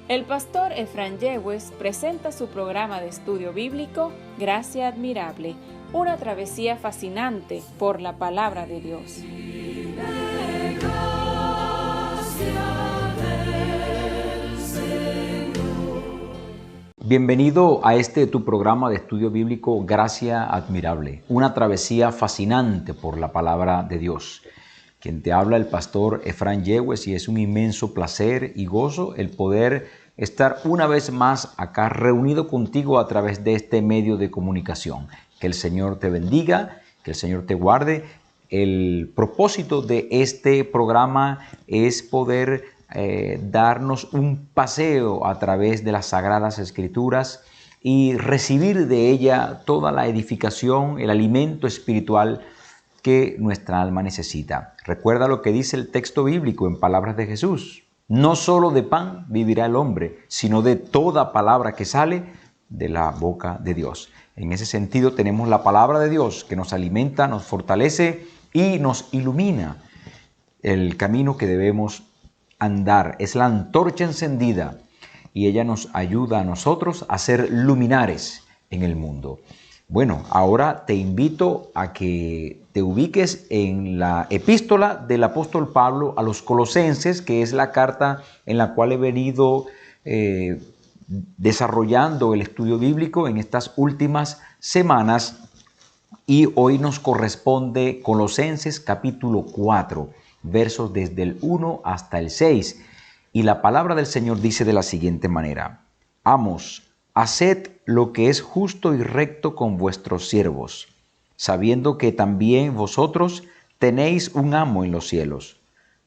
El pastor Efraín Yegües presenta su programa de estudio bíblico Gracia Admirable, una travesía fascinante por la palabra de Dios. Bienvenido a tu programa de estudio bíblico Gracia Admirable, una travesía fascinante por la palabra de Dios. Quien te habla el pastor Efraín Yegües, y es un inmenso placer y gozo el poder estar una vez más acá reunido contigo a través de este medio de comunicación. Que el Señor te bendiga, que el Señor te guarde. El propósito de este programa es poder darnos un paseo a través de las Sagradas Escrituras y recibir de ella toda la edificación, el alimento espiritual que nuestra alma necesita. Recuerda lo que dice el texto bíblico en palabras de Jesús: no solo de pan vivirá el hombre, sino de toda palabra que sale de la boca de Dios. En ese sentido tenemos la palabra de Dios que nos alimenta, nos fortalece y nos ilumina el camino que debemos andar. Es la antorcha encendida y ella nos ayuda a nosotros a ser luminares en el mundo. Bueno, ahora te invito a que te ubiques en la epístola del apóstol Pablo a los Colosenses, que es la carta en la cual he venido desarrollando el estudio bíblico en estas últimas semanas, y hoy nos corresponde Colosenses capítulo 4, versos desde el 1 hasta el 6, y la palabra del Señor dice de la siguiente manera: Amos, haced lo que es justo y recto con vuestros siervos, sabiendo que también vosotros tenéis un amo en los cielos.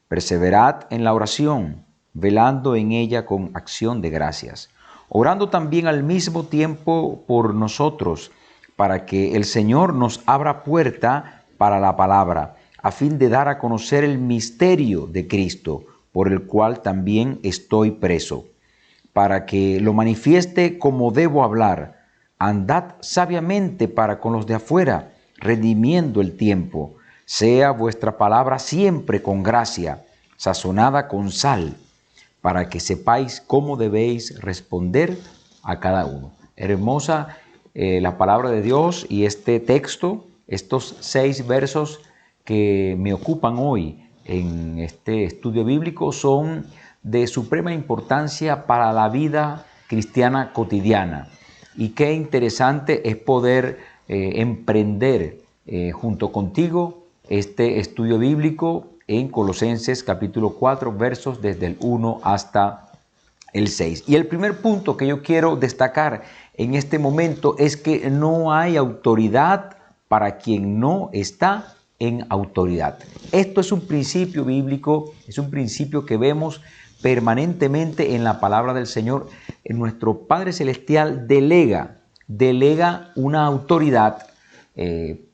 Perseverad en la oración, velando en ella con acción de gracias, orando también al mismo tiempo por nosotros, para que el Señor nos abra puerta para la palabra, a fin de dar a conocer el misterio de Cristo, por el cual también estoy preso, para que lo manifieste como debo hablar. Andad sabiamente para con los de afuera, redimiendo el tiempo. Sea vuestra palabra siempre con gracia, sazonada con sal, para que sepáis cómo debéis responder a cada uno. Hermosa la palabra de Dios, y este texto, estos 6 versos que me ocupan hoy en este estudio bíblico, son de suprema importancia para la vida cristiana cotidiana. Y qué interesante es poder emprender junto contigo este estudio bíblico en Colosenses capítulo 4, versos desde el 1 hasta el 6. Y el primer punto que yo quiero destacar en este momento es que no hay autoridad para quien no está en autoridad. Esto es un principio bíblico, es un principio que vemos permanentemente en la palabra del Señor. Nuestro Padre Celestial delega una autoridad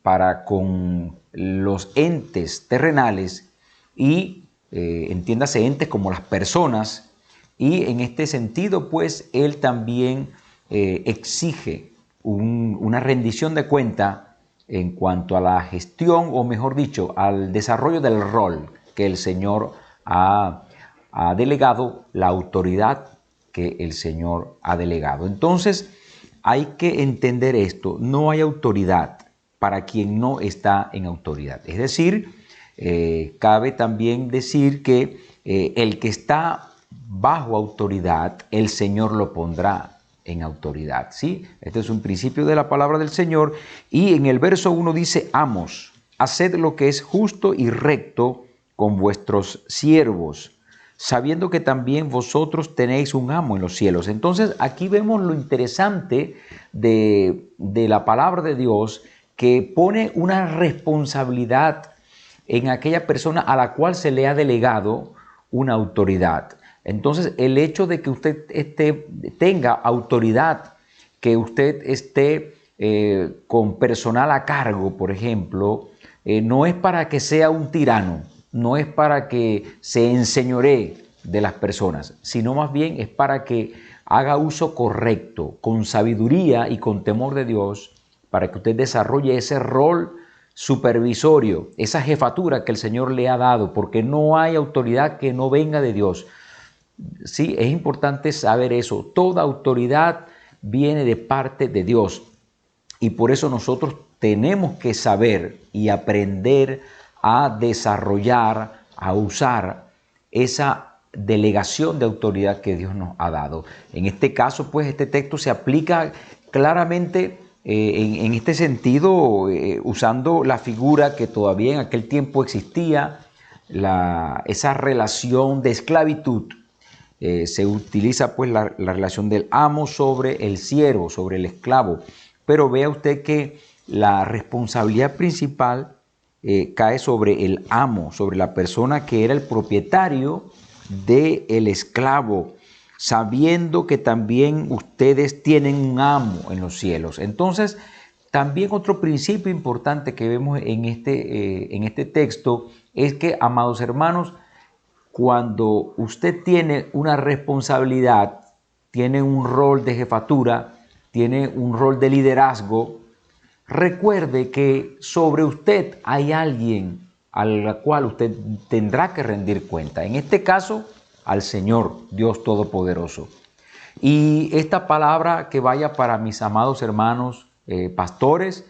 para con los entes terrenales y entiéndase entes como las personas, y en este sentido pues Él también exige una rendición de cuenta en cuanto a la gestión, o mejor dicho, al desarrollo del rol que el Señor ha delegado, la autoridad que el Señor ha delegado. Entonces, hay que entender esto: no hay autoridad para quien no está en autoridad. Es decir, cabe también decir que el que está bajo autoridad, el Señor lo pondrá en autoridad, ¿sí? Este es un principio de la palabra del Señor. Y en el verso 1 dice: Amos, haced lo que es justo y recto con vuestros siervos, sabiendo que también vosotros tenéis un amo en los cielos. Entonces aquí vemos lo interesante de la palabra de Dios, que pone una responsabilidad en aquella persona a la cual se le ha delegado una autoridad. Entonces, el hecho de que usted tenga autoridad, que usted esté con personal a cargo, por ejemplo, no es para que sea un tirano, no es para que se enseñoree de las personas, sino más bien es para que haga uso correcto, con sabiduría y con temor de Dios, para que usted desarrolle ese rol supervisorio, esa jefatura que el Señor le ha dado, porque no hay autoridad que no venga de Dios. Sí, es importante saber eso. Toda autoridad viene de parte de Dios. Y por eso nosotros tenemos que saber y aprender a desarrollar, a usar esa delegación de autoridad que Dios nos ha dado. En este caso, pues, este texto se aplica claramente en este sentido, usando la figura que todavía en aquel tiempo existía, esa relación de esclavitud. Se utiliza pues la relación del amo sobre el siervo, sobre el esclavo. Pero vea usted que la responsabilidad principal cae sobre el amo, sobre la persona que era el propietario del esclavo, sabiendo que también ustedes tienen un amo en los cielos. Entonces, también otro principio importante que vemos en este texto es que, amados hermanos, cuando usted tiene una responsabilidad, tiene un rol de jefatura, tiene un rol de liderazgo, recuerde que sobre usted hay alguien al cual usted tendrá que rendir cuenta. En este caso, al Señor, Dios Todopoderoso. Y esta palabra que vaya para mis amados hermanos pastores,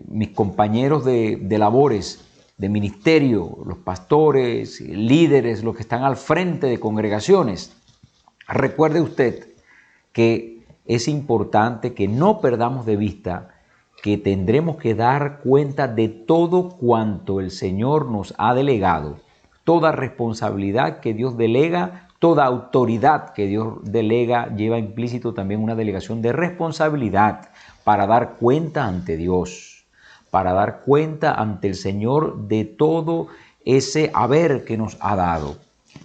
mis compañeros de labores, de ministerio, los pastores, líderes, los que están al frente de congregaciones. Recuerde usted que es importante que no perdamos de vista que tendremos que dar cuenta de todo cuanto el Señor nos ha delegado, toda responsabilidad que Dios delega, toda autoridad que Dios delega lleva implícito también una delegación de responsabilidad para dar cuenta ante Dios, para dar cuenta ante el Señor de todo ese haber que nos ha dado.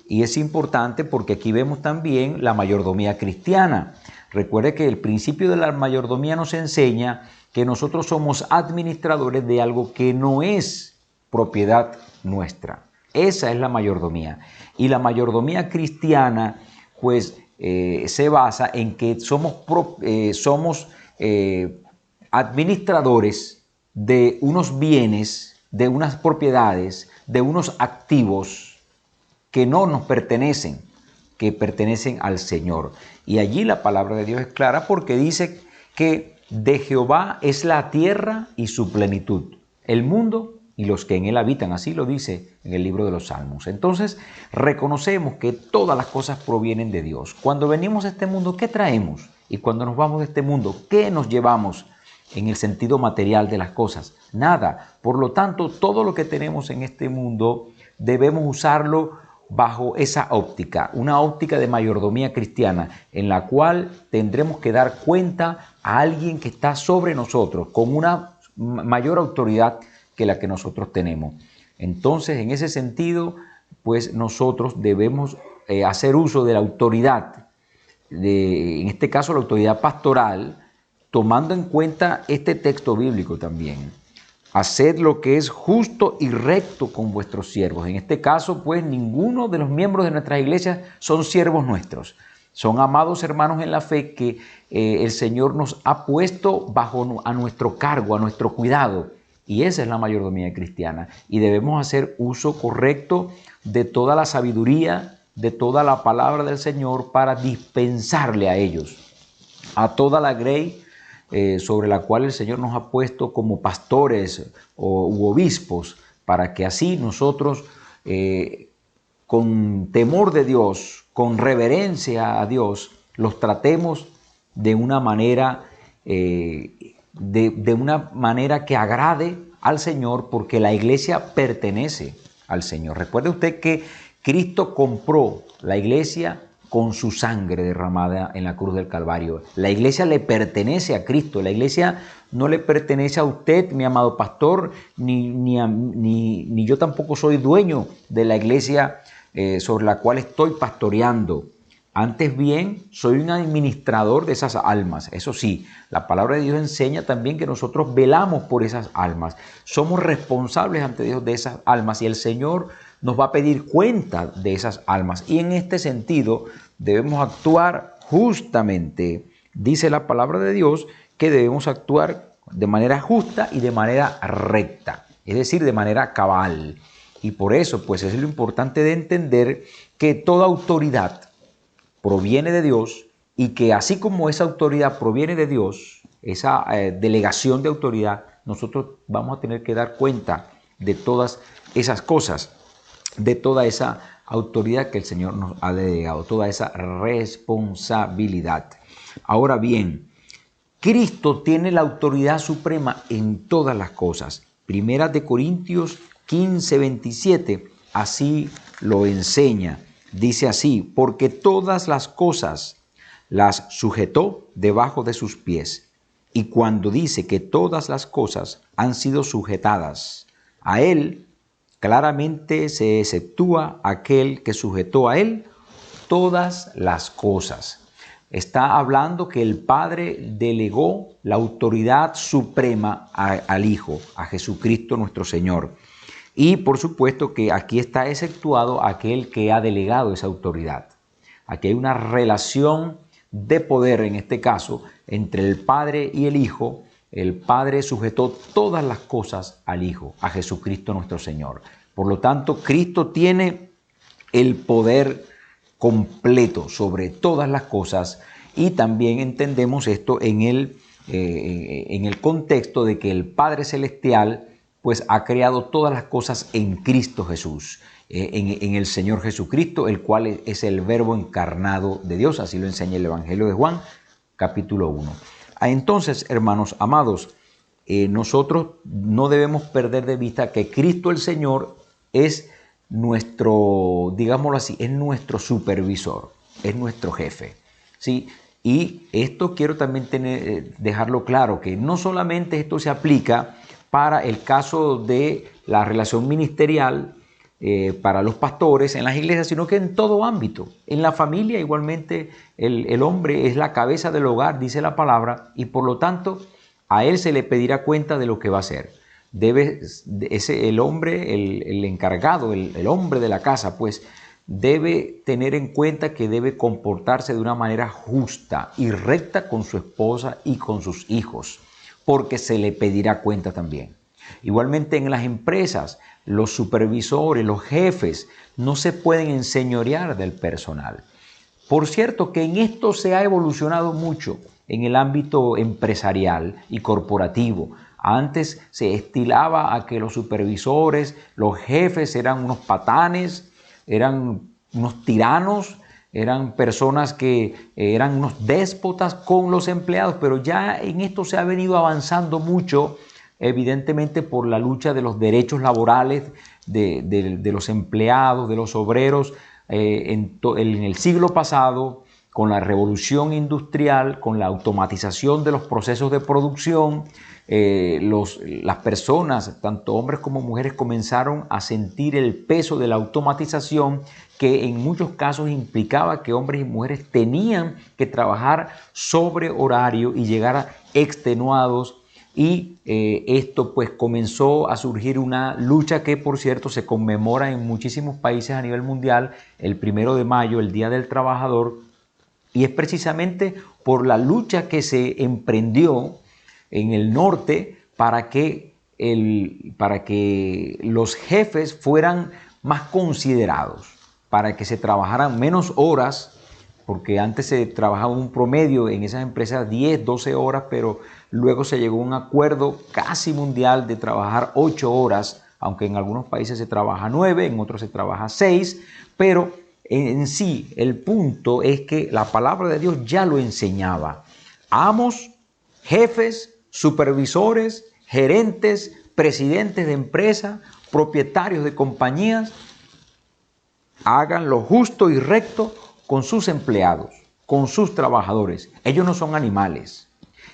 Y es importante porque aquí vemos también la mayordomía cristiana. Recuerde que el principio de la mayordomía nos enseña que nosotros somos administradores de algo que no es propiedad nuestra. Esa es la mayordomía. Y la mayordomía cristiana, pues, se basa en que somos administradores de unos bienes, de unas propiedades, de unos activos que no nos pertenecen, que pertenecen al Señor. Y allí la palabra de Dios es clara porque dice que de Jehová es la tierra y su plenitud, el mundo y los que en él habitan, así lo dice en el libro de los Salmos. Entonces, reconocemos que todas las cosas provienen de Dios. Cuando venimos a este mundo, ¿qué traemos? Y cuando nos vamos de este mundo, ¿qué nos llevamos en el sentido material de las cosas? Nada. Por lo tanto, todo lo que tenemos en este mundo debemos usarlo bajo esa óptica, una óptica de mayordomía cristiana, en la cual tendremos que dar cuenta a alguien que está sobre nosotros, con una mayor autoridad que la que nosotros tenemos. Entonces, en ese sentido, pues nosotros debemos hacer uso de la autoridad, en este caso la autoridad pastoral, tomando en cuenta este texto bíblico también. Haced lo que es justo y recto con vuestros siervos. En este caso, pues, ninguno de los miembros de nuestras iglesias son siervos nuestros. Son amados hermanos en la fe que el Señor nos ha puesto a nuestro cargo, a nuestro cuidado. Y esa es la mayordomía cristiana. Y debemos hacer uso correcto de toda la sabiduría, de toda la palabra del Señor para dispensarle a ellos, a toda la grey sobre la cual el Señor nos ha puesto como pastores u obispos, para que así nosotros, con temor de Dios, con reverencia a Dios, los tratemos de una manera, de una manera que agrade al Señor, porque la iglesia pertenece al Señor. Recuerde usted que Cristo compró la iglesia con su sangre derramada en la cruz del Calvario. La iglesia le pertenece a Cristo. La iglesia no le pertenece a usted, mi amado pastor, ni yo tampoco soy dueño de la iglesia sobre la cual estoy pastoreando. Antes bien, soy un administrador de esas almas. Eso sí, la palabra de Dios enseña también que nosotros velamos por esas almas. Somos responsables ante Dios de esas almas y el Señor nos va a pedir cuenta de esas almas. Y en este sentido debemos actuar justamente. Dice la palabra de Dios que debemos actuar de manera justa y de manera recta, es decir, de manera cabal. Y por eso, pues es lo importante de entender que toda autoridad proviene de Dios y que así como esa autoridad proviene de Dios, esa delegación de autoridad, nosotros vamos a tener que dar cuenta de todas esas cosas, de toda esa autoridad que el Señor nos ha delegado, toda esa responsabilidad. Ahora bien, Cristo tiene la autoridad suprema en todas las cosas. Primera de Corintios 15, 27, así lo enseña. Dice así, porque todas las cosas las sujetó debajo de sus pies. Y cuando dice que todas las cosas han sido sujetadas a Él, claramente se exceptúa aquel que sujetó a Él todas las cosas. Está hablando que el Padre delegó la autoridad suprema al Hijo, a Jesucristo nuestro Señor. Y por supuesto que aquí está exceptuado aquel que ha delegado esa autoridad. Aquí hay una relación de poder, en este caso, entre el Padre y el Hijo. El Padre sujetó todas las cosas al Hijo, a Jesucristo nuestro Señor. Por lo tanto, Cristo tiene el poder completo sobre todas las cosas, y también entendemos esto en el contexto de que el Padre Celestial pues ha creado todas las cosas en Cristo Jesús, en el Señor Jesucristo, el cual es el Verbo encarnado de Dios, así lo enseña el Evangelio de Juan, capítulo 1. Entonces, hermanos amados, nosotros no debemos perder de vista que Cristo el Señor es nuestro, digámoslo así, es nuestro supervisor, es nuestro jefe, ¿sí? Y esto quiero también dejarlo claro, que no solamente esto se aplica para el caso de la relación ministerial para los pastores en las iglesias, sino que en todo ámbito. En la familia igualmente el hombre es la cabeza del hogar, dice la palabra, y por lo tanto a él se le pedirá cuenta de lo que va a hacer. El hombre, el encargado, el hombre de la casa, pues debe tener en cuenta que debe comportarse de una manera justa y recta con su esposa y con sus hijos, porque se le pedirá cuenta también. Igualmente en las empresas, los supervisores, los jefes, no se pueden enseñorear del personal. Por cierto que en esto se ha evolucionado mucho en el ámbito empresarial y corporativo. Antes se estilaba a que los supervisores, los jefes eran unos patanes, eran unos tiranos, eran personas que eran unos déspotas con los empleados, pero ya en esto se ha venido avanzando mucho, evidentemente por la lucha de los derechos laborales de los empleados, de los obreros. En el siglo pasado, con la revolución industrial, con la automatización de los procesos de producción, las personas, tanto hombres como mujeres, comenzaron a sentir el peso de la automatización, que en muchos casos implicaba que hombres y mujeres tenían que trabajar sobre horario y llegar extenuados. Y esto pues comenzó a surgir una lucha que, por cierto, se conmemora en muchísimos países a nivel mundial el 1 de mayo, el Día del Trabajador, y es precisamente por la lucha que se emprendió en el norte para que los jefes fueran más considerados, para que se trabajaran menos horas, porque antes se trabajaba un promedio en esas empresas 10, 12 horas, pero luego se llegó a un acuerdo casi mundial de trabajar 8 horas, aunque en algunos países se trabaja 9, en otros se trabaja 6, pero en sí el punto es que la palabra de Dios ya lo enseñaba. Amos, jefes, supervisores, gerentes, presidentes de empresas, propietarios de compañías, hagan lo justo y recto con sus empleados, con sus trabajadores. Ellos no son animales,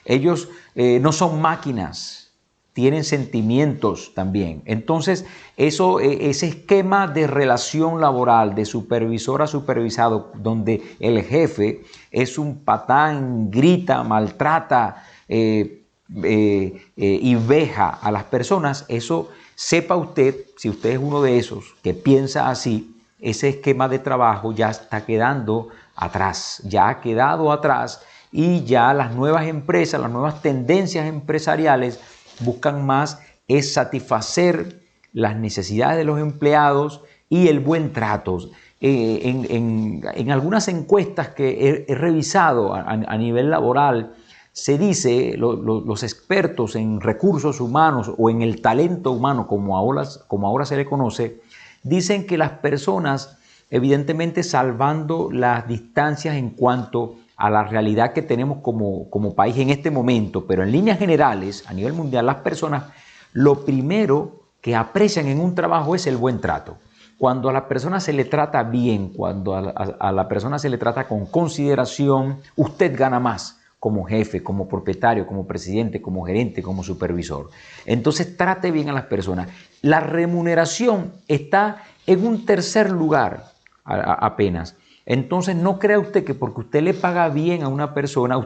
ellos no son máquinas, tienen sentimientos también. Entonces, ese esquema de relación laboral, de supervisor a supervisado, donde el jefe es un patán, grita, maltrata y veja a las personas, eso sepa usted, si usted es uno de esos que piensa así, ese esquema de trabajo ya está quedando atrás, ya ha quedado atrás, y ya las nuevas empresas, las nuevas tendencias empresariales buscan más es satisfacer las necesidades de los empleados y el buen trato. En algunas encuestas que he revisado a nivel laboral, se dice, los expertos en recursos humanos o en el talento humano, como ahora se le conoce, dicen que las personas, evidentemente salvando las distancias en cuanto a la realidad que tenemos como país en este momento, pero en líneas generales, a nivel mundial, las personas lo primero que aprecian en un trabajo es el buen trato. Cuando a la persona se le trata bien, cuando a la persona se le trata con consideración, usted gana más como jefe, como propietario, como presidente, como gerente, como supervisor. Entonces trate bien a las personas. La remuneración está en un tercer lugar apenas. Entonces no crea usted que porque usted le paga bien a una persona,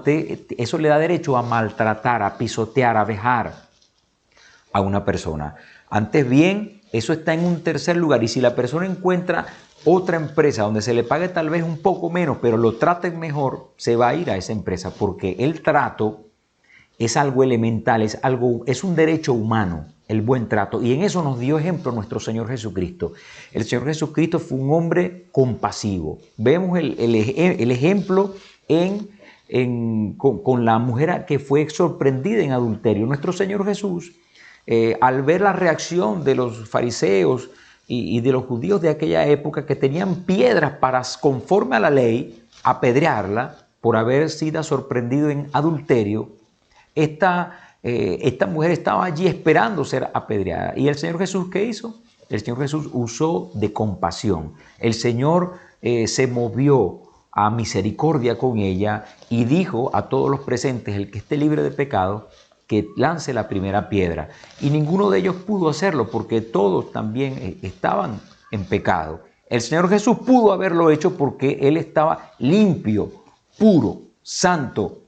eso le da derecho a maltratar, a pisotear, a vejar a una persona. Antes bien, eso está en un tercer lugar, y si la persona encuentra otra empresa donde se le pague tal vez un poco menos, pero lo traten mejor, se va a ir a esa empresa, porque el trato es algo elemental, es un derecho humano, el buen trato. Y en eso nos dio ejemplo nuestro Señor Jesucristo. El Señor Jesucristo fue un hombre compasivo. Vemos el ejemplo con la mujer que fue sorprendida en adulterio. Nuestro Señor Jesús, al ver la reacción de los fariseos y de los judíos de aquella época, que tenían piedras para, conforme a la ley, apedrearla por haber sido sorprendido en adulterio, esta mujer estaba allí esperando ser apedreada. ¿Y el Señor Jesús qué hizo? El Señor Jesús usó de compasión. El Señor se movió a misericordia con ella y dijo a todos los presentes: el que esté libre de pecado, que lance la primera piedra. Y ninguno de ellos pudo hacerlo, porque todos también estaban en pecado. El Señor Jesús pudo haberlo hecho porque Él estaba limpio, puro, santo.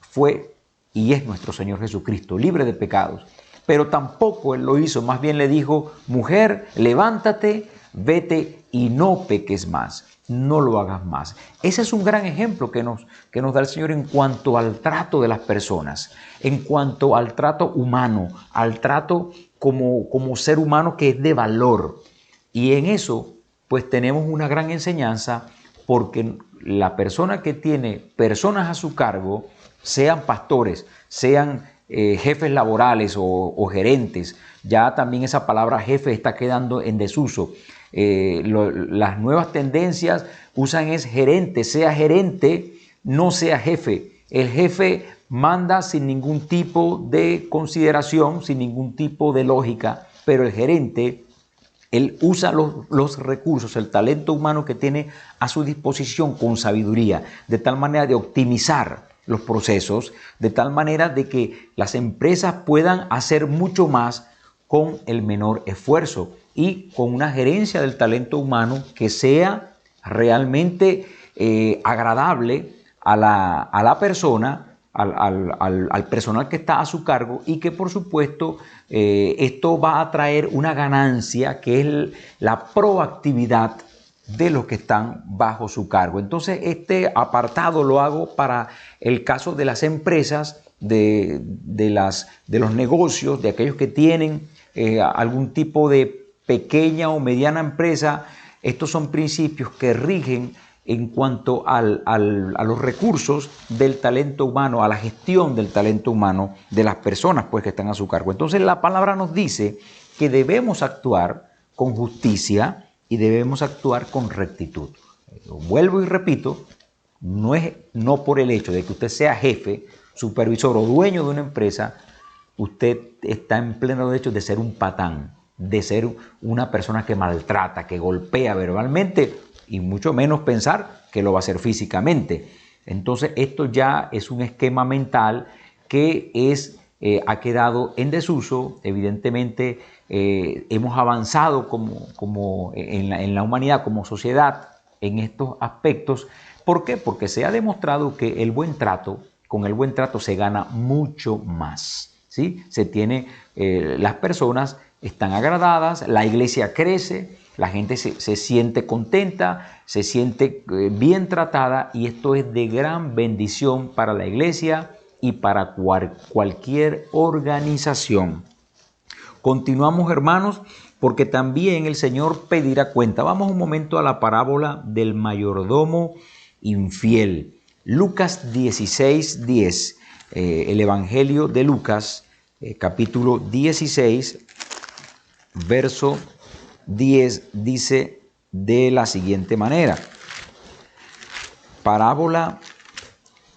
Fue y es nuestro Señor Jesucristo, libre de pecados. Pero tampoco Él lo hizo. Más bien le dijo: mujer, levántate, vete y no peques más. No lo hagas más. Ese es un gran ejemplo que nos da el Señor en cuanto al trato de las personas, en cuanto al trato humano, al trato como ser humano que es de valor. Y en eso pues tenemos una gran enseñanza, porque la persona que tiene personas a su cargo, sean pastores, sean jefes laborales o gerentes, ya también esa palabra jefe está quedando en desuso. Las nuevas tendencias usan es gerente, sea gerente, no sea jefe. El jefe manda sin ningún tipo de consideración, sin ningún tipo de lógica, pero el gerente, él usa los recursos, el talento humano que tiene a su disposición con sabiduría, de tal manera de optimizar los procesos, de tal manera de que las empresas puedan hacer mucho más con el menor esfuerzo, y con una gerencia del talento humano que sea realmente agradable a la persona, al personal que está a su cargo, y que por supuesto esto va a traer una ganancia, que es la proactividad de los que están bajo su cargo. Entonces este apartado lo hago para el caso de las empresas, de los negocios, de aquellos que tienen algún tipo de pequeña o mediana empresa. Estos son principios que rigen en cuanto a los recursos del talento humano, a la gestión del talento humano de las personas pues que están a su cargo. Entonces la palabra nos dice que debemos actuar con justicia y debemos actuar con rectitud. Vuelvo y repito, no por el hecho de que usted sea jefe, supervisor o dueño de una empresa, usted está en pleno derecho de ser un patán, de ser una persona que maltrata, que golpea verbalmente, y mucho menos pensar que lo va a hacer físicamente. Entonces esto ya es un esquema mental que ha quedado en desuso. Evidentemente hemos avanzado como en la humanidad, como sociedad, en estos aspectos. ¿Por qué? Porque se ha demostrado que con el buen trato se gana mucho más, ¿sí? Las personas están agradadas, la iglesia crece, la gente se siente contenta, se siente bien tratada, y esto es de gran bendición para la iglesia y para cualquier organización. Continuamos, hermanos, porque también el Señor pedirá cuenta. Vamos un momento a la parábola del mayordomo infiel. Lucas 16:10, el Evangelio de Lucas, capítulo 16, verso 10, dice de la siguiente manera. Parábola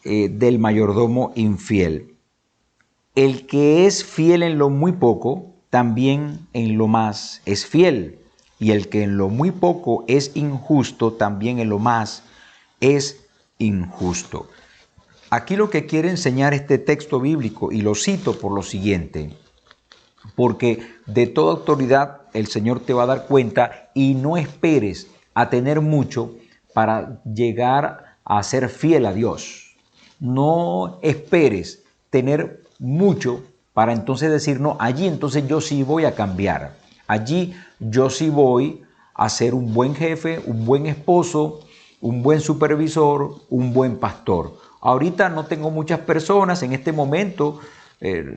del mayordomo infiel. El que es fiel en lo muy poco, también en lo más es fiel. Y el que en lo muy poco es injusto, también en lo más es injusto. Aquí lo que quiere enseñar este texto bíblico, y lo cito por lo siguiente, porque de toda autoridad el Señor te va a dar cuenta, y no esperes a tener mucho para llegar a ser fiel a Dios. No esperes tener mucho para entonces decir, no, allí entonces yo sí voy a cambiar. Allí yo sí voy a ser un buen jefe, un buen esposo, un buen supervisor, un buen pastor. Ahorita no tengo muchas personas en este momento,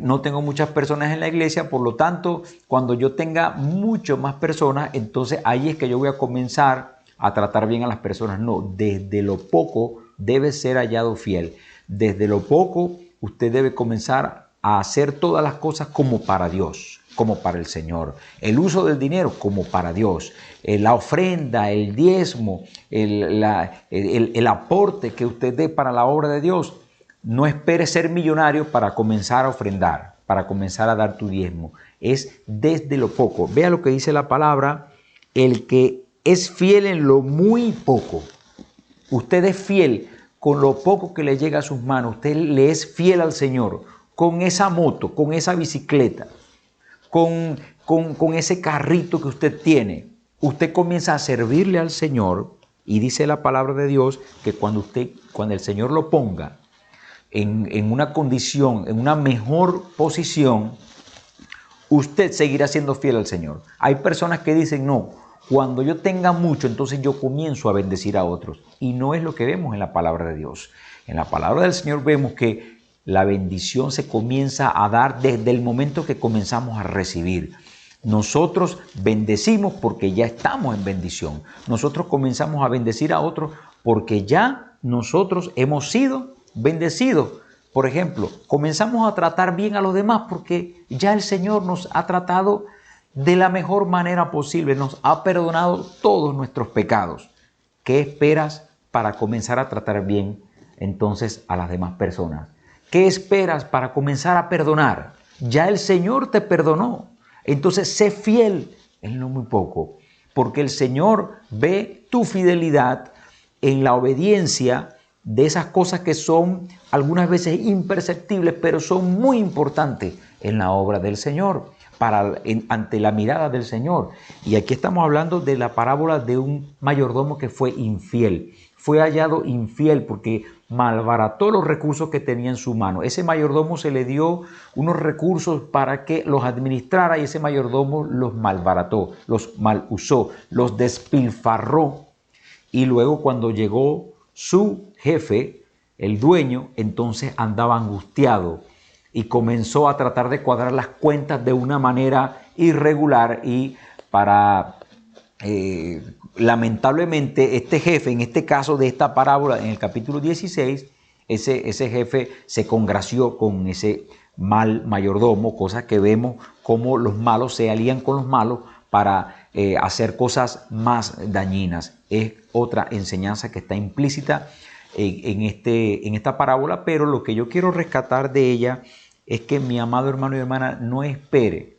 no tengo muchas personas en la iglesia, por lo tanto, cuando yo tenga mucho más personas, entonces ahí es que yo voy a comenzar a tratar bien a las personas. No, desde lo poco debe ser hallado fiel. Desde lo poco usted debe comenzar a hacer todas las cosas como para Dios, como para el Señor. El uso del dinero como para Dios. La ofrenda, el diezmo, el aporte que usted dé para la obra de Dios. No espere ser millonario para comenzar a ofrendar, para comenzar a dar tu diezmo. Es desde lo poco. Vea lo que dice la palabra, el que es fiel en lo muy poco. Usted es fiel con lo poco que le llega a sus manos. Usted le es fiel al Señor con esa moto, con esa bicicleta, con ese carrito que usted tiene. Usted comienza a servirle al Señor, y dice la palabra de Dios que cuando el Señor lo ponga en una condición, en una mejor posición, usted seguirá siendo fiel al Señor. Hay personas que dicen, no, cuando yo tenga mucho, entonces yo comienzo a bendecir a otros. Y no es lo que vemos en la palabra de Dios. En la palabra del Señor vemos que la bendición se comienza a dar desde el momento que comenzamos a recibir. Nosotros bendecimos porque ya estamos en bendición. Nosotros comenzamos a bendecir a otros porque ya nosotros hemos sido bendecidos. Por ejemplo, comenzamos a tratar bien a los demás porque ya el Señor nos ha tratado de la mejor manera posible, nos ha perdonado todos nuestros pecados. ¿Qué esperas para comenzar a tratar bien entonces a las demás personas? ¿Qué esperas para comenzar a perdonar? Ya el Señor te perdonó. Entonces sé fiel en lo muy poco, porque el Señor ve tu fidelidad en la obediencia de esas cosas que son algunas veces imperceptibles, pero son muy importantes en la obra del Señor, ante la mirada del Señor. Y aquí estamos hablando de la parábola de un mayordomo que fue infiel. Fue hallado infiel porque malbarató los recursos que tenía en su mano. Ese mayordomo se le dio unos recursos para que los administrara, y ese mayordomo los malbarató, los mal usó, los despilfarró. Y luego cuando llegó su jefe, el dueño, entonces andaba angustiado y comenzó a tratar de cuadrar las cuentas de una manera irregular, y lamentablemente este jefe, en este caso de esta parábola, en el capítulo 16, ese jefe se congració con ese mal mayordomo, cosa que vemos como los malos se alían con los malos para hacer cosas más dañinas. Es otra enseñanza que está implícita en esta parábola, pero lo que yo quiero rescatar de ella es que, mi amado hermano y hermana, no espere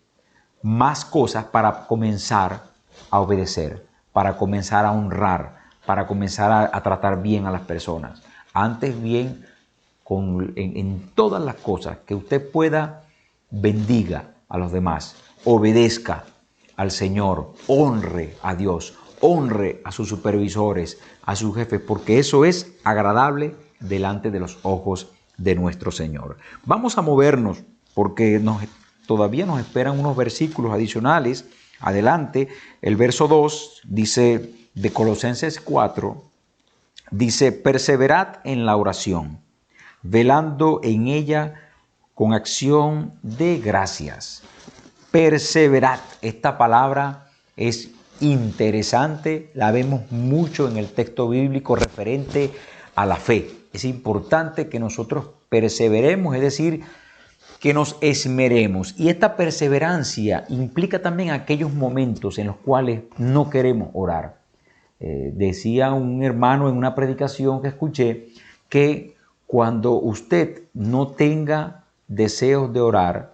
más cosas para comenzar a obedecer, para comenzar a honrar, para comenzar a tratar bien a las personas. Antes bien, en todas las cosas que usted pueda, bendiga a los demás, obedezca al Señor, honre a Dios, honre a sus supervisores, a sus jefes, porque eso es agradable delante de los ojos de nuestro Señor. Vamos a movernos porque todavía nos esperan unos versículos adicionales. Adelante, el verso 2 dice de Colosenses 4, dice: perseverad en la oración, velando en ella con acción de gracias. perseverad. Esta palabra es interesante, la vemos mucho en el texto bíblico referente a la fe. Es importante que nosotros perseveremos, es decir, que nos esmeremos. Y esta perseverancia implica también aquellos momentos en los cuales no queremos orar. Decía un hermano en una predicación que escuché que cuando usted no tenga deseos de orar,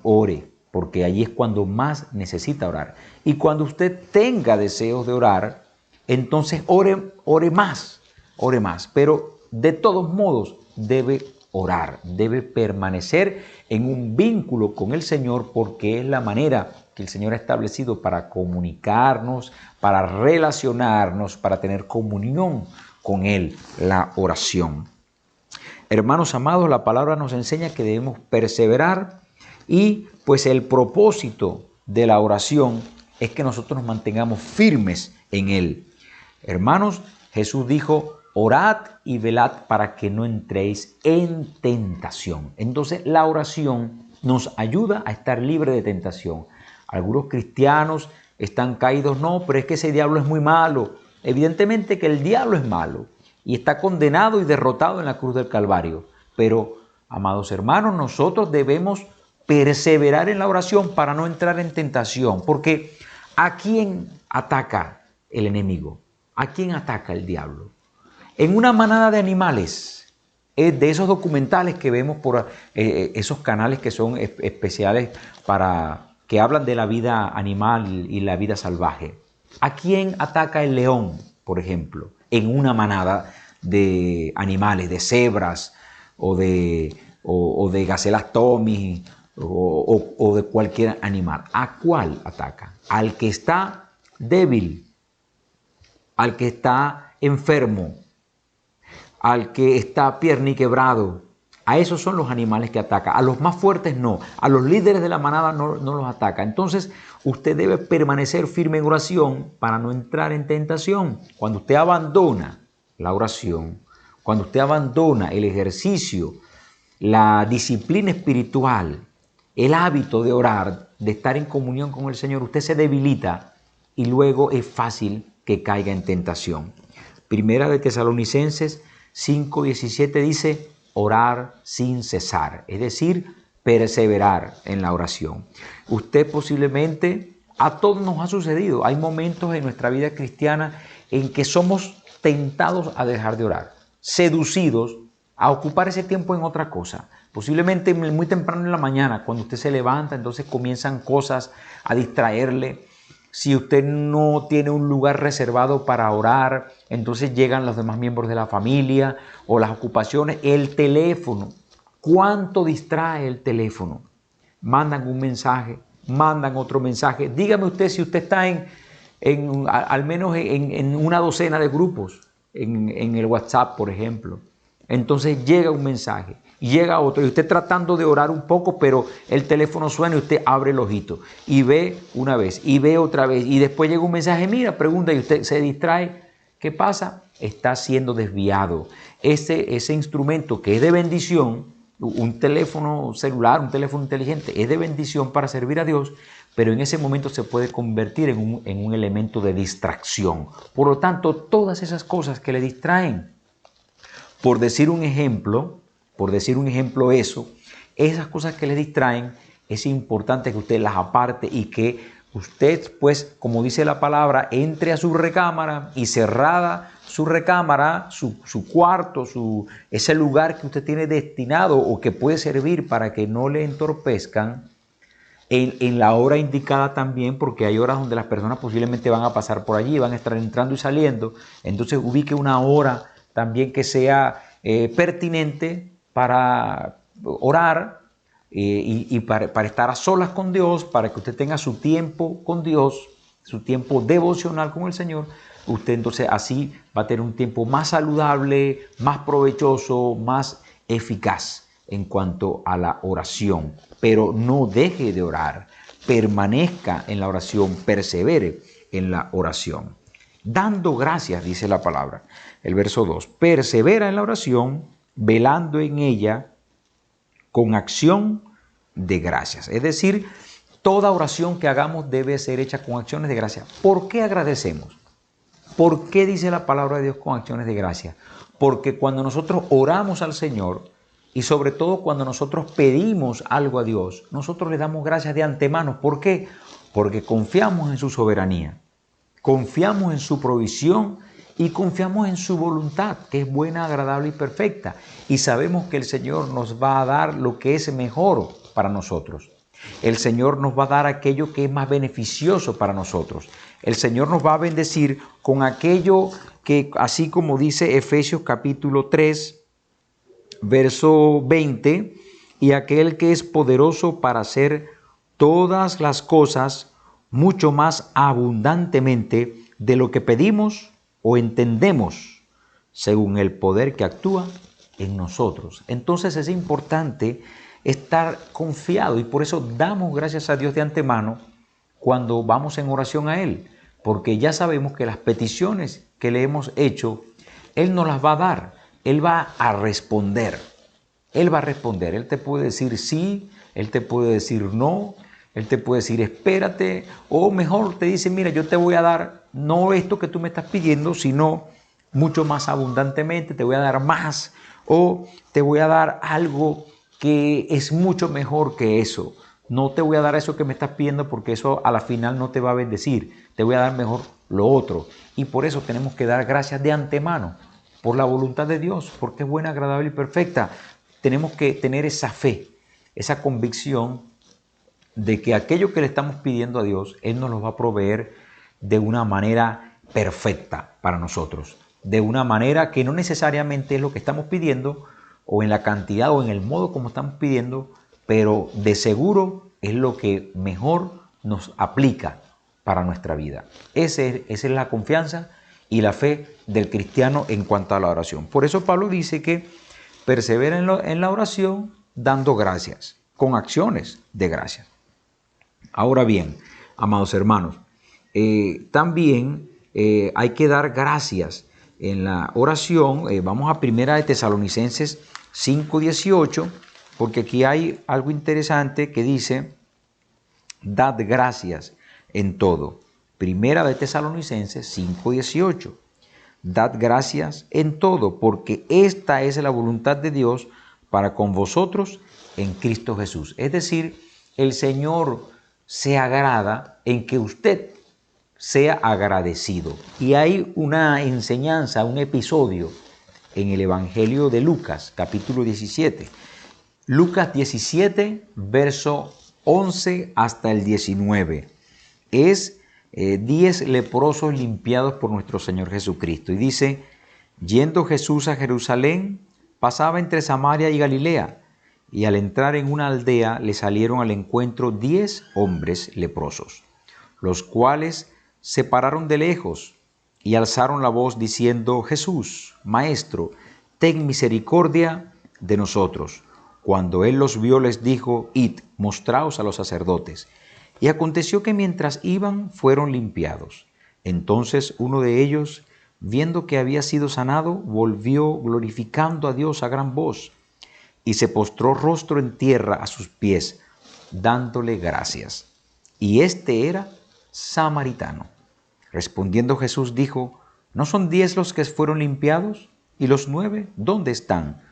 ore, porque allí es cuando más necesita orar. Y cuando usted tenga deseos de orar, entonces ore más, pero de todos modos debe orar, debe permanecer en un vínculo con el Señor, porque es la manera que el Señor ha establecido para comunicarnos, para relacionarnos, para tener comunión con Él, la oración. Hermanos amados, la palabra nos enseña que debemos perseverar y pues el propósito de la oración es que nosotros nos mantengamos firmes en Él. Hermanos, Jesús dijo, orad y velad para que no entréis en tentación. Entonces la oración nos ayuda a estar libre de tentación. Algunos cristianos están caídos, no, pero es que ese diablo es muy malo. Evidentemente que el diablo es malo y está condenado y derrotado en la cruz del Calvario. Pero, amados hermanos, nosotros debemos perseverar en la oración para no entrar en tentación. Porque ¿a quién ataca el enemigo? ¿A quién ataca el diablo? En una manada de animales, de esos documentales que vemos por esos canales que son especiales que hablan de la vida animal y la vida salvaje. ¿A quién ataca el león, por ejemplo, en una manada de animales, de cebras o de gacelas Tommy o de cualquier animal? ¿A cuál ataca? Al que está débil, al que está enfermo, al que está pierniquebrado. A esos son los animales que ataca. A los más fuertes no. A los líderes de la manada no los ataca. Entonces, usted debe permanecer firme en oración para no entrar en tentación. Cuando usted abandona la oración, cuando usted abandona el ejercicio, la disciplina espiritual, el hábito de orar, de estar en comunión con el Señor, usted se debilita y luego es fácil que caiga en tentación. Primera de Tesalonicenses 5:17 dice, orar sin cesar, es decir, perseverar en la oración. Usted posiblemente, a todos nos ha sucedido, hay momentos en nuestra vida cristiana en que somos tentados a dejar de orar, seducidos a ocupar ese tiempo en otra cosa. Posiblemente muy temprano en la mañana, cuando usted se levanta, entonces comienzan cosas a distraerle. Si usted no tiene un lugar reservado para orar, entonces llegan los demás miembros de la familia o las ocupaciones, el teléfono. ¿Cuánto distrae el teléfono? Mandan un mensaje, mandan otro mensaje. Dígame usted si usted está al menos en una docena de grupos, en el WhatsApp, por ejemplo. Entonces llega un mensaje, llega otro, y usted tratando de orar un poco, pero el teléfono suena y usted abre el ojito y ve una vez y ve otra vez y después llega un mensaje, mira, pregunta, y usted se distrae. ¿Qué pasa? Está siendo desviado. Ese instrumento que es de bendición, un teléfono celular, un teléfono inteligente, es de bendición para servir a Dios, pero en ese momento se puede convertir en un elemento de distracción. Por lo tanto, todas esas cosas que le distraen, por decir un ejemplo esas cosas que le distraen, es importante que usted las aparte y que usted, pues, como dice la palabra, entre a su recámara y cerrada su recámara, su cuarto, ese lugar que usted tiene destinado o que puede servir para que no le entorpezcan, en la hora indicada también, porque hay horas donde las personas posiblemente van a pasar por allí, van a estar entrando y saliendo. Entonces ubique una hora también que sea pertinente para orar y para estar a solas con Dios, para que usted tenga su tiempo con Dios, su tiempo devocional con el Señor. Usted entonces así va a tener un tiempo más saludable, más provechoso, más eficaz en cuanto a la oración. Pero no deje de orar, permanezca en la oración, persevere en la oración. Dando gracias, dice la palabra. El verso 2, persevera en la oración, velando en ella con acción de gracias. Es decir, toda oración que hagamos debe ser hecha con acciones de gracia. ¿Por qué agradecemos? ¿Por qué dice la palabra de Dios con acciones de gracia? Porque cuando nosotros oramos al Señor y sobre todo cuando nosotros pedimos algo a Dios, nosotros le damos gracias de antemano. ¿Por qué? Porque confiamos en su soberanía, confiamos en su provisión y confiamos en su voluntad, que es buena, agradable y perfecta. Y sabemos que el Señor nos va a dar lo que es mejor para nosotros. El Señor nos va a dar aquello que es más beneficioso para nosotros. El Señor nos va a bendecir con aquello que, así como dice Efesios capítulo 3, verso 20, y aquel que es poderoso para hacer todas las cosas mucho más abundantemente de lo que pedimos o entendemos, según el poder que actúa en nosotros. Entonces es importante estar confiado y por eso damos gracias a Dios de antemano cuando vamos en oración a Él, porque ya sabemos que las peticiones que le hemos hecho, Él nos las va a dar, Él va a responder. Él va a responder, Él te puede decir sí, Él te puede decir no, Él te puede decir espérate, o mejor te dice, mira, yo te voy a dar no esto que tú me estás pidiendo, sino mucho más abundantemente, te voy a dar más, o te voy a dar algo que es mucho mejor que eso. No te voy a dar eso que me estás pidiendo porque eso a la final no te va a bendecir, te voy a dar mejor lo otro. Y por eso tenemos que dar gracias de antemano, por la voluntad de Dios, porque es buena, agradable y perfecta. Tenemos que tener esa fe, esa convicción de que aquello que le estamos pidiendo a Dios, Él nos lo va a proveer de una manera perfecta para nosotros. De una manera que no necesariamente es lo que estamos pidiendo, o en la cantidad o en el modo como estamos pidiendo, pero de seguro es lo que mejor nos aplica para nuestra vida. Esa es la confianza y la fe del cristiano en cuanto a la oración. Por eso Pablo dice que persevera en la oración dando gracias, con acciones de gracias. Ahora bien, amados hermanos, también hay que dar gracias en la oración. Vamos a 1 de Tesalonicenses 5:18, porque aquí hay algo interesante que dice, dad gracias en todo. 1 de Tesalonicenses 5:18. Dad gracias en todo, porque esta es la voluntad de Dios para con vosotros en Cristo Jesús. Es decir, el Señor se agrada en que usted sea agradecido. Y hay una enseñanza, un episodio en el Evangelio de Lucas, capítulo 17. Lucas 17, verso 11 hasta el 19. Es 10 leprosos limpiados por nuestro Señor Jesucristo. Y dice, yendo Jesús a Jerusalén, pasaba entre Samaria y Galilea, y al entrar en una aldea le salieron al encuentro 10 hombres leprosos, los cuales se pararon de lejos y alzaron la voz diciendo, Jesús, Maestro, ten misericordia de nosotros. Cuando él los vio, les dijo, id, mostraos a los sacerdotes. Y aconteció que mientras iban, fueron limpiados. Entonces uno de ellos, viendo que había sido sanado, volvió glorificando a Dios a gran voz, y se postró rostro en tierra a sus pies, dándole gracias. Y este era samaritano. Respondiendo Jesús dijo, ¿no son 10 los que fueron limpiados? ¿Y los 9 dónde están?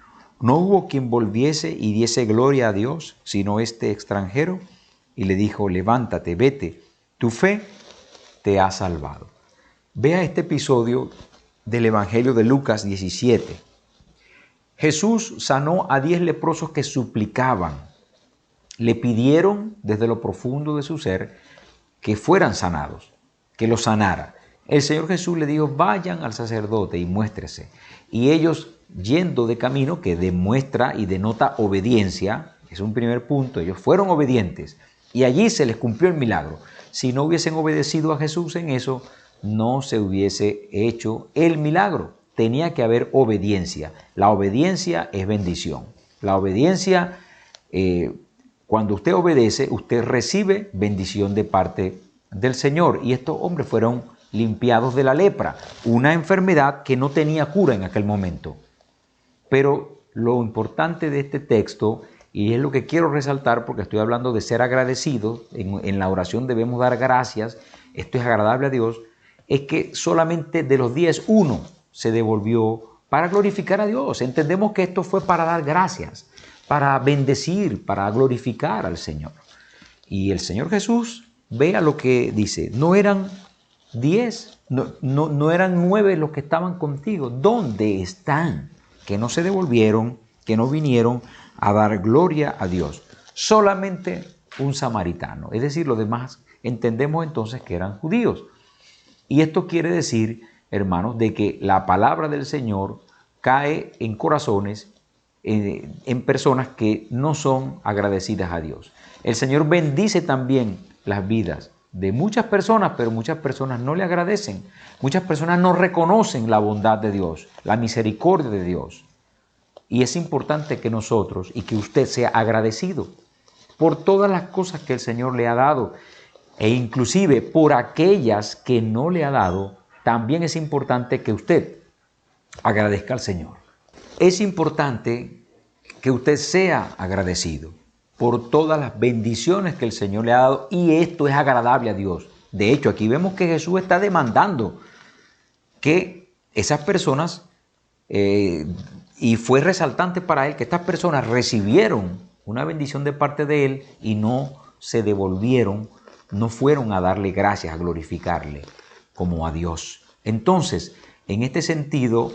¿No hubo quien volviese y diese gloria a Dios, sino este extranjero? Y le dijo, levántate, vete, tu fe te ha salvado. Vea este episodio del Evangelio de Lucas 17. Jesús sanó a 10 leprosos que suplicaban. Le pidieron desde lo profundo de su ser que fueran sanados, que los sanara. El Señor Jesús le dijo, vayan al sacerdote y muéstrese. Y ellos, yendo de camino, que demuestra y denota obediencia, es un primer punto, ellos fueron obedientes y allí se les cumplió el milagro. Si no hubiesen obedecido a Jesús en eso, no se hubiese hecho el milagro. Tenía que haber obediencia. La obediencia es bendición. La obediencia, cuando usted obedece, usted recibe bendición de parte del Señor. Y estos hombres fueron limpiados de la lepra, una enfermedad que no tenía cura en aquel momento. Pero lo importante de este texto y es lo que quiero resaltar porque estoy hablando de ser agradecidos. En la oración debemos dar gracias, esto es agradable a Dios, es que solamente de los 10, uno se devolvió para glorificar a Dios. Entendemos que esto fue para dar gracias, para bendecir, para glorificar al Señor. Y el Señor Jesús, vea lo que dice, no eran 10, no eran 9 los que estaban contigo. ¿Dónde están? Que no se devolvieron, que no vinieron a dar gloria a Dios. Solamente un samaritano. Es decir, los demás entendemos entonces que eran judíos. Y esto quiere decir, hermanos, de que la palabra del Señor cae en corazones, en personas que no son agradecidas a Dios. El Señor bendice también las vidas de muchas personas, pero muchas personas no le agradecen. Muchas personas no reconocen la bondad de Dios, la misericordia de Dios. Y es importante que nosotros y que usted sea agradecido por todas las cosas que el Señor le ha dado, e inclusive por aquellas que no le ha dado. También es importante que usted agradezca al Señor. Es importante que usted sea agradecido por todas las bendiciones que el Señor le ha dado, y esto es agradable a Dios. De hecho, aquí vemos que Jesús está demandando que esas personas, y fue resaltante para él que estas personas recibieron una bendición de parte de él y no se devolvieron, no fueron a darle gracias, a glorificarle como a Dios. Entonces, en este sentido,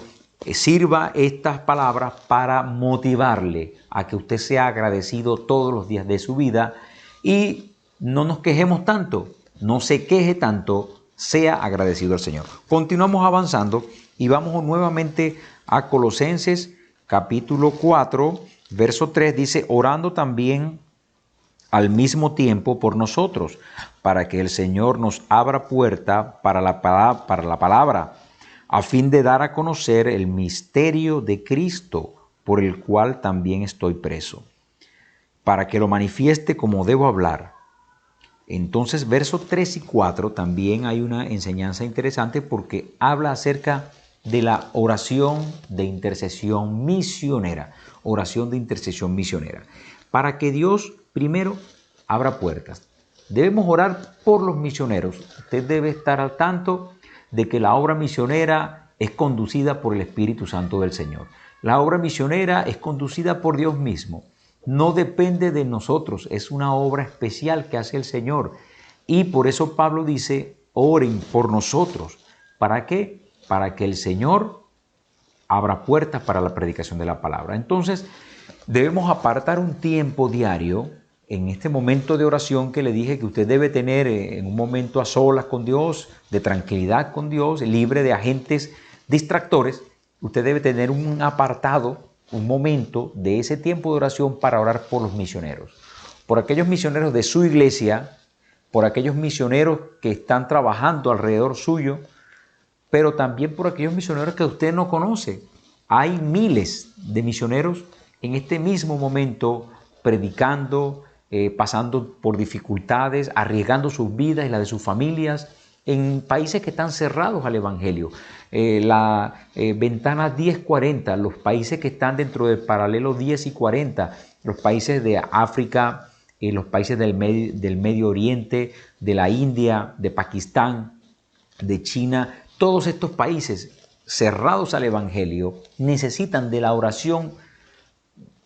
sirva estas palabras para motivarle a que usted sea agradecido todos los días de su vida y no nos quejemos tanto, no se queje tanto, sea agradecido al Señor. Continuamos avanzando y vamos nuevamente a Colosenses capítulo 4, verso 3, dice, orando también al mismo tiempo por nosotros, para que el Señor nos abra puerta para la palabra, a fin de dar a conocer el misterio de Cristo, por el cual también estoy preso, para que lo manifieste como debo hablar. Entonces, versos 3 y 4 también hay una enseñanza interesante porque habla acerca de la oración de intercesión misionera, oración de intercesión misionera, para que Dios primero abra puertas. Debemos orar por los misioneros. Usted debe estar al tanto de que la obra misionera es conducida por el Espíritu Santo del Señor. La obra misionera es conducida por Dios mismo. No depende de nosotros, es una obra especial que hace el Señor. Y por eso Pablo dice, oren por nosotros. ¿Para qué? Para que el Señor abra puertas para la predicación de la palabra. Entonces, debemos apartar un tiempo diario en este momento de oración que le dije que usted debe tener en un momento a solas con Dios, de tranquilidad con Dios, libre de agentes distractores. Usted debe tener un apartado, un momento de ese tiempo de oración para orar por los misioneros, por aquellos misioneros de su iglesia, por aquellos misioneros que están trabajando alrededor suyo, pero también por aquellos misioneros que usted no conoce. Hay miles de misioneros en este mismo momento predicando, pasando por dificultades, arriesgando sus vidas y las de sus familias en países que están cerrados al Evangelio. La ventana 10-40, los países que están dentro del paralelo 10 y 40, los países de África, los países del Medio Oriente, de la India, de Pakistán, de China, todos estos países cerrados al Evangelio necesitan de la oración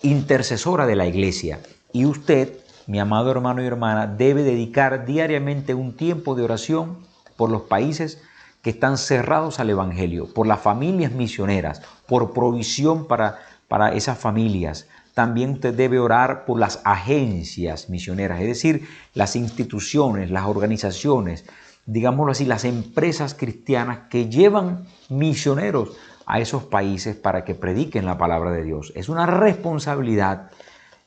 intercesora de la iglesia. Y usted, mi amado hermano y hermana, debe dedicar diariamente un tiempo de oración por los países que están cerrados al Evangelio, por las familias misioneras, por provisión para esas familias. También usted debe orar por las agencias misioneras, es decir, las instituciones, las organizaciones, digámoslo así, las empresas cristianas que llevan misioneros a esos países para que prediquen la palabra de Dios. Es una responsabilidad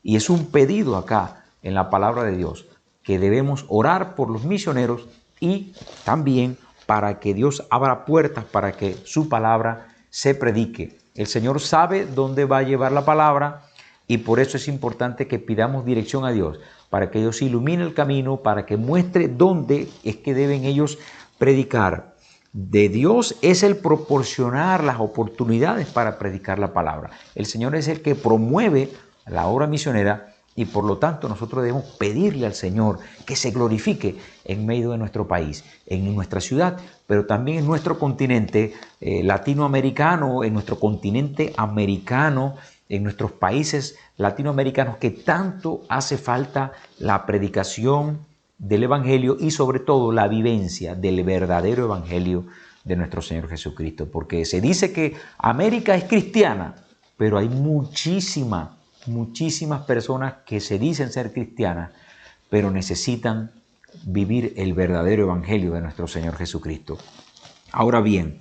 y es un pedido acá en la palabra de Dios, que debemos orar por los misioneros y también para que Dios abra puertas para que su palabra se predique. El Señor sabe dónde va a llevar la palabra y por eso es importante que pidamos dirección a Dios, para que Dios ilumine el camino, para que muestre dónde es que deben ellos predicar. De Dios es el proporcionar las oportunidades para predicar la palabra. El Señor es el que promueve la obra misionera Y por lo tanto nosotros debemos pedirle al Señor que se glorifique en medio de nuestro país, en nuestra ciudad, pero también en nuestro continente latinoamericano, en nuestro continente americano, en nuestros países latinoamericanos, que tanto hace falta la predicación del Evangelio y sobre todo la vivencia del verdadero Evangelio de nuestro Señor Jesucristo. Porque se dice que América es cristiana, pero hay muchísimas personas que se dicen ser cristianas, pero necesitan vivir el verdadero Evangelio de nuestro Señor Jesucristo. Ahora bien,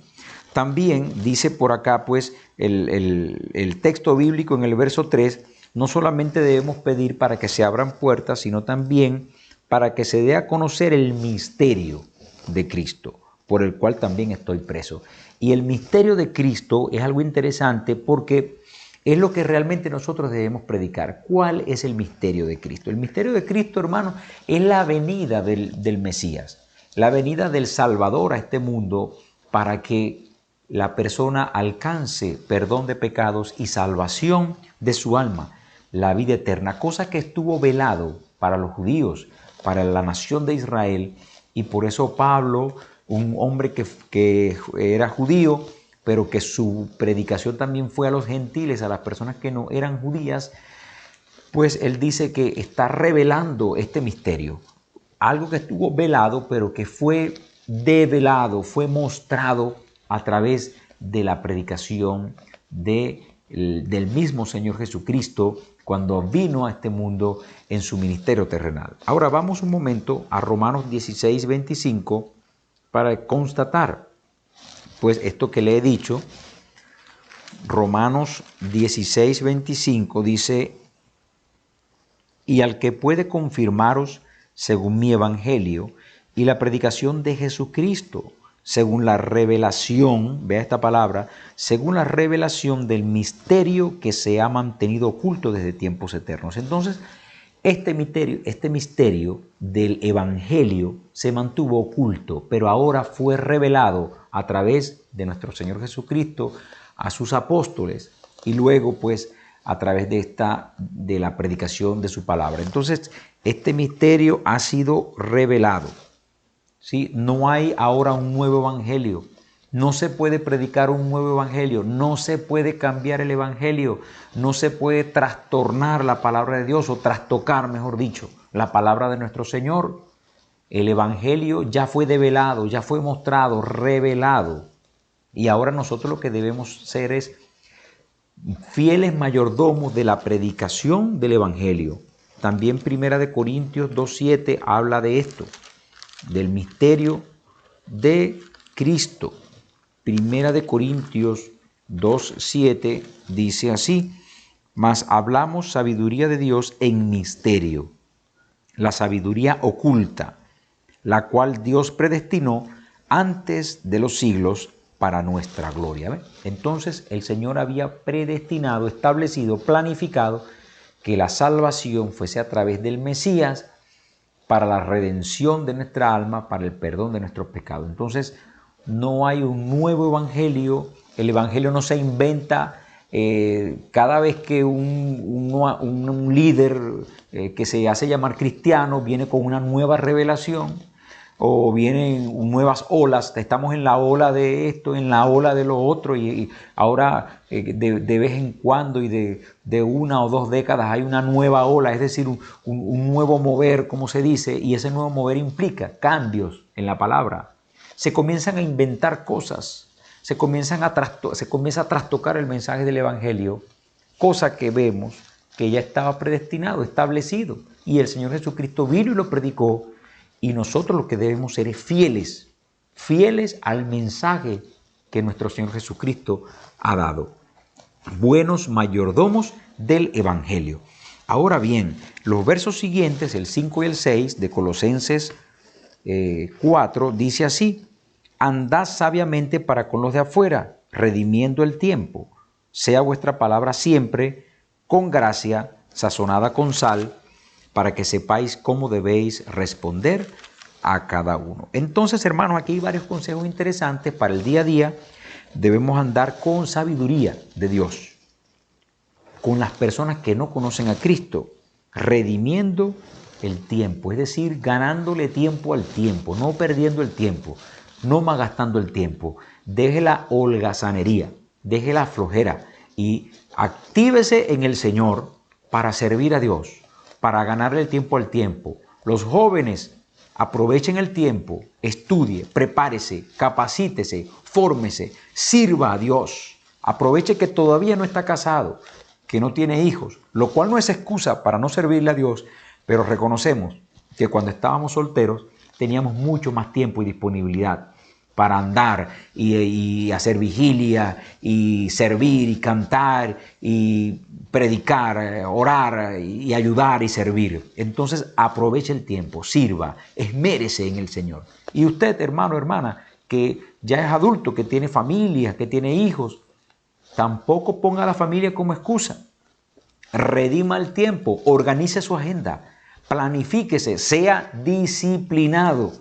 también dice por acá pues el texto bíblico en el verso 3, no solamente debemos pedir para que se abran puertas, sino también para que se dé a conocer el misterio de Cristo, por el cual también estoy preso. Y el misterio de Cristo es algo interesante porque es lo que realmente nosotros debemos predicar. ¿Cuál es el misterio de Cristo? El misterio de Cristo, hermanos, es la venida del Mesías, la venida del Salvador a este mundo para que la persona alcance perdón de pecados y salvación de su alma, la vida eterna, cosa que estuvo velado para los judíos, para la nación de Israel, y por eso Pablo, un hombre que era judío, pero que su predicación también fue a los gentiles, a las personas que no eran judías, pues él dice que está revelando este misterio, algo que estuvo velado, pero que fue develado, fue mostrado a través de la predicación del mismo Señor Jesucristo cuando vino a este mundo en su ministerio terrenal. Ahora vamos un momento a Romanos 16, 25 para constatar pues esto que le he dicho. Romanos 16, 25 dice: y al que puede confirmaros según mi evangelio y la predicación de Jesucristo, según la revelación, vea esta palabra, según la revelación del misterio que se ha mantenido oculto desde tiempos eternos. Entonces, este misterio del evangelio se mantuvo oculto, pero ahora fue revelado a través de nuestro Señor Jesucristo a sus apóstoles y luego pues a través de la predicación de su palabra. Entonces, este misterio ha sido revelado. ¿Sí? No hay ahora un nuevo evangelio. No se puede predicar un nuevo evangelio. No se puede cambiar el evangelio. No se puede trastornar la palabra de Dios o trastocar, mejor dicho, la palabra de nuestro Señor. El evangelio ya fue develado, ya fue mostrado, revelado. Y ahora nosotros lo que debemos ser es fieles mayordomos de la predicación del evangelio. También 1 Corintios 2:7 habla de esto, del misterio de Cristo. 1 Corintios 2:7 dice así: mas hablamos sabiduría de Dios en misterio, la sabiduría oculta, la cual Dios predestinó antes de los siglos para nuestra gloria. ¿Ven? Entonces el Señor había predestinado, establecido, planificado que la salvación fuese a través del Mesías para la redención de nuestra alma, para el perdón de nuestros pecados. Entonces no hay un nuevo evangelio, el evangelio no se inventa cada vez que un líder que se hace llamar cristiano viene con una nueva revelación o vienen nuevas olas. Estamos en la ola de esto, en la ola de lo otro, y ahora de vez en cuando y de 1 o 2 décadas hay una nueva ola, es decir, un nuevo mover, como se dice, y ese nuevo mover implica cambios en la palabra. Se comienzan a inventar cosas, se comienza a trastocar el mensaje del evangelio, cosa que vemos que ya estaba predestinado, establecido, y el Señor Jesucristo vino y lo predicó. Y nosotros lo que debemos ser es fieles al mensaje que nuestro Señor Jesucristo ha dado. Buenos mayordomos del evangelio. Ahora bien, los versos siguientes, el 5 y el 6 de Colosenses 4, dice así: andad sabiamente para con los de afuera, redimiendo el tiempo. Sea vuestra palabra siempre con gracia, sazonada con sal, para que sepáis cómo debéis responder a cada uno. Entonces, hermanos, aquí hay varios consejos interesantes para el día a día. Debemos andar con sabiduría de Dios, con las personas que no conocen a Cristo. redimiendo el tiempo, es decir, ganándole tiempo al tiempo, no perdiendo el tiempo, no malgastando el tiempo. Deje la holgazanería, deje la flojera y actívese en el Señor para servir a Dios, para ganarle el tiempo al tiempo. Los jóvenes, aprovechen el tiempo, estudie, prepárese, capacítese, fórmese, sirva a Dios. Aproveche que todavía no está casado, que no tiene hijos, lo cual no es excusa para no servirle a Dios, pero reconocemos que cuando estábamos solteros teníamos mucho más tiempo y disponibilidad para andar y hacer vigilia y servir y cantar y predicar, orar y ayudar y servir. Entonces aproveche el tiempo, sirva, esmérese en el Señor. Y usted, hermano, hermana, que ya es adulto, que tiene familia, que tiene hijos, tampoco ponga a la familia como excusa. Redima el tiempo, organice su agenda, planifíquese, sea disciplinado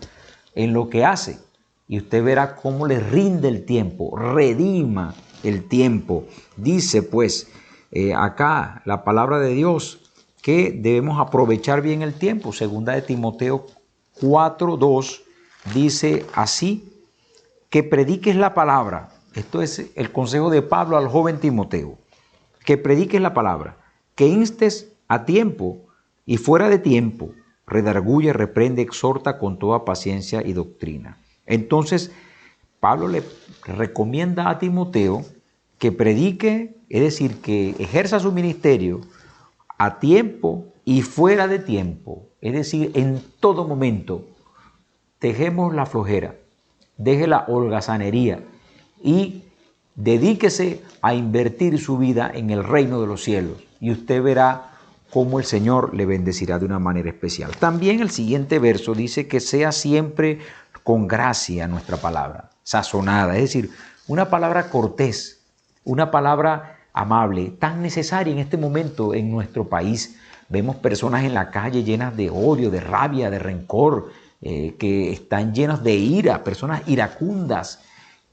en lo que hace. Y usted verá cómo le rinde el tiempo, redima el tiempo. Dice pues acá la palabra de Dios que debemos aprovechar bien el tiempo. Segunda de Timoteo 4:2 dice así, que prediques la palabra. Esto es el consejo de Pablo al joven Timoteo. Que prediques la palabra, que instes a tiempo y fuera de tiempo, redarguye, reprende, exhorta con toda paciencia y doctrina. Entonces, Pablo le recomienda a Timoteo que predique, es decir, que ejerza su ministerio a tiempo y fuera de tiempo, es decir, en todo momento. Dejemos la flojera, deje la holgazanería y dedíquese a invertir su vida en el reino de los cielos y usted verá cómo el Señor le bendecirá de una manera especial. También el siguiente verso dice que sea siempre con gracia nuestra palabra, sazonada, es decir, una palabra cortés, una palabra amable, tan necesaria en este momento en nuestro país. Vemos personas en la calle llenas de odio, de rabia, de rencor, que están llenas de ira, personas iracundas,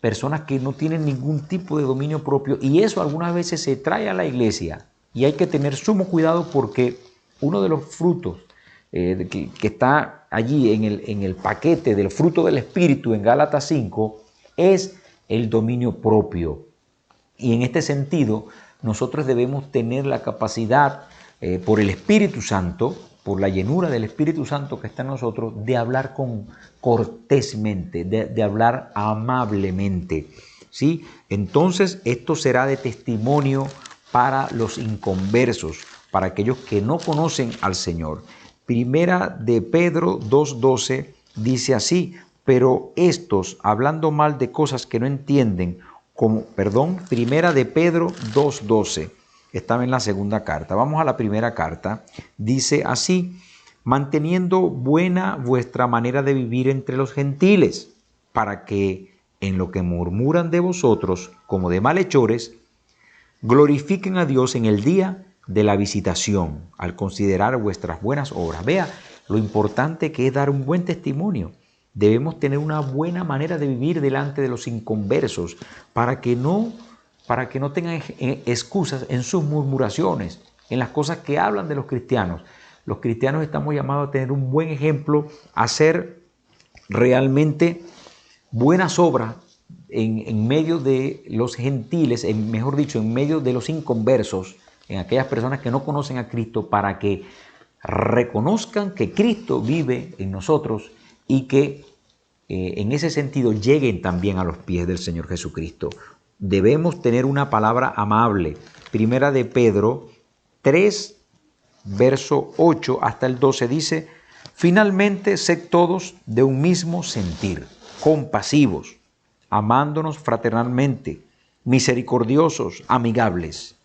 personas que no tienen ningún tipo de dominio propio y eso algunas veces se trae a la iglesia y hay que tener sumo cuidado porque uno de los frutos que está allí en el paquete del fruto del Espíritu en Gálatas 5 es el dominio propio. Y en este sentido, nosotros debemos tener la capacidad por el Espíritu Santo, por la llenura del Espíritu Santo que está en nosotros, de hablar cortésmente, de hablar amablemente, ¿sí? Entonces, esto será de testimonio para los inconversos, para aquellos que no conocen al Señor. Primera de Pedro 2:12 dice así, pero estos, hablando mal de cosas que no entienden, Primera de Pedro 2:12, estaba en la segunda carta. Vamos a la primera carta. Dice así, manteniendo buena vuestra manera de vivir entre los gentiles, para que en lo que murmuran de vosotros, como de malhechores, glorifiquen a Dios en el día de la visitación, al considerar vuestras buenas obras. Vea lo importante que es dar un buen testimonio. Debemos tener una buena manera de vivir delante de los inconversos para que no tengan excusas en sus murmuraciones, en las cosas que hablan de los cristianos. Los cristianos estamos llamados a tener un buen ejemplo, a hacer realmente buenas obras en medio de los gentiles, mejor dicho, en medio de los inconversos, en aquellas personas que no conocen a Cristo, para que reconozcan que Cristo vive en nosotros y que en ese sentido lleguen también a los pies del Señor Jesucristo. Debemos tener una palabra amable. Primera de Pedro 3, verso 8 hasta el 12 dice, finalmente sed todos de un mismo sentir, compasivos, amándonos fraternalmente, misericordiosos, amigables,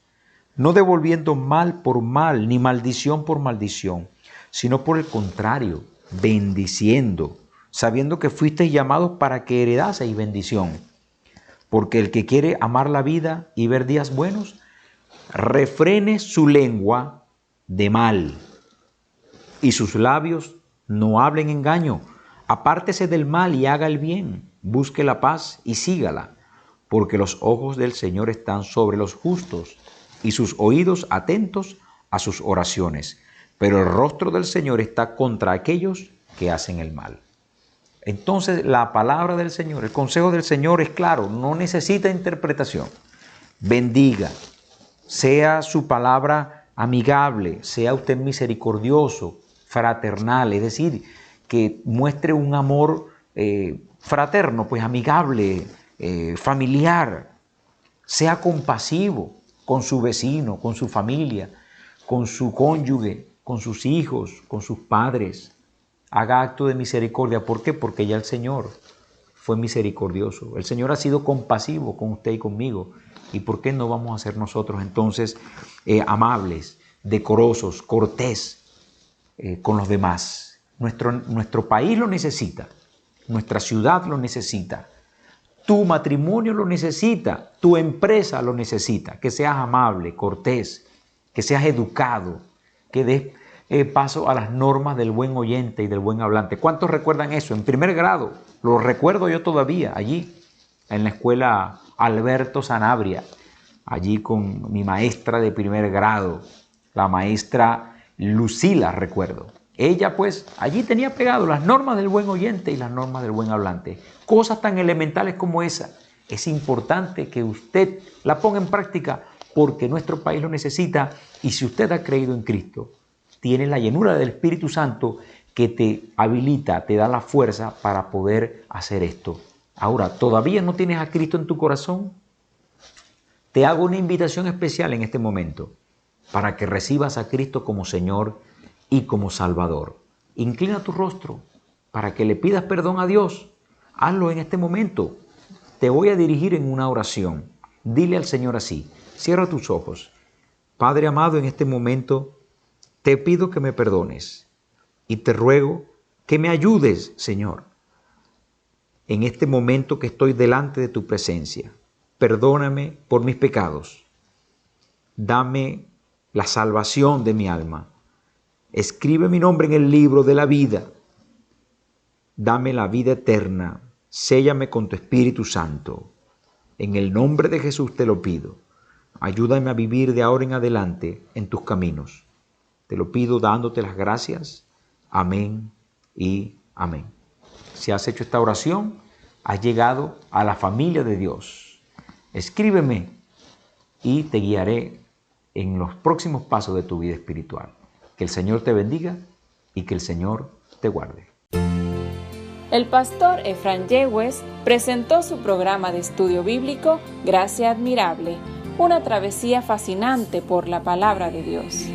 no devolviendo mal por mal, ni maldición por maldición, sino por el contrario, bendiciendo, sabiendo que fuisteis llamados para que heredaseis bendición. Porque el que quiere amar la vida y ver días buenos, refrene su lengua de mal y sus labios no hablen engaño. Apártese del mal y haga el bien, busque la paz y sígala, porque los ojos del Señor están sobre los justos y sus oídos atentos a sus oraciones. pero el rostro del Señor está contra aquellos que hacen el mal. Entonces la palabra del Señor, el consejo del Señor es claro, no necesita interpretación. Bendiga, sea su palabra amigable, sea usted misericordioso, fraternal, es decir, que muestre un amor fraterno, pues amigable, familiar, sea compasivo con su vecino, con su familia, con su cónyuge, con sus hijos, con sus padres. Haga acto de misericordia. ¿Por qué? Porque ya el Señor fue misericordioso. El Señor ha sido compasivo con usted y conmigo. ¿Y por qué no vamos a ser nosotros entonces amables, decorosos, cortés con los demás? Nuestro país lo necesita, nuestra ciudad lo necesita, tu matrimonio lo necesita, tu empresa lo necesita, que seas amable, cortés, que seas educado, que des paso a las normas del buen oyente y del buen hablante. ¿Cuántos recuerdan eso? En primer grado, lo recuerdo yo todavía, allí, en la escuela Alberto Sanabria, allí con mi maestra de primer grado, la maestra Lucila, recuerdo. Ella pues allí tenía pegado las normas del buen oyente y las normas del buen hablante. Cosas tan elementales como esa. Es importante que usted la ponga en práctica porque nuestro país lo necesita y si usted ha creído en Cristo, tiene la llenura del Espíritu Santo que te habilita, te da la fuerza para poder hacer esto. Ahora, ¿todavía no tienes a Cristo en tu corazón? Te hago una invitación especial en este momento para que recibas a Cristo como Señor y como Salvador. Inclina tu rostro para que le pidas perdón a Dios. Hazlo en este momento. Te voy a dirigir en una oración. Dile al Señor así. Cierra tus ojos. Padre amado, en este momento te pido que me perdones y te ruego que me ayudes, Señor, en este momento que estoy delante de tu presencia. Perdóname por mis pecados. Dame la salvación de mi alma. Escribe mi nombre en el libro de la vida. Dame la vida eterna. Séllame con tu Espíritu Santo. En el nombre de Jesús te lo pido. Ayúdame a vivir de ahora en adelante en tus caminos. Te lo pido dándote las gracias. Amén y amén. Si has hecho esta oración, has llegado a la familia de Dios. Escríbeme y te guiaré en los próximos pasos de tu vida espiritual. Que el Señor te bendiga y que el Señor te guarde. El pastor Efraín Yehúes presentó su programa de estudio bíblico Gracia Admirable, una travesía fascinante por la palabra de Dios.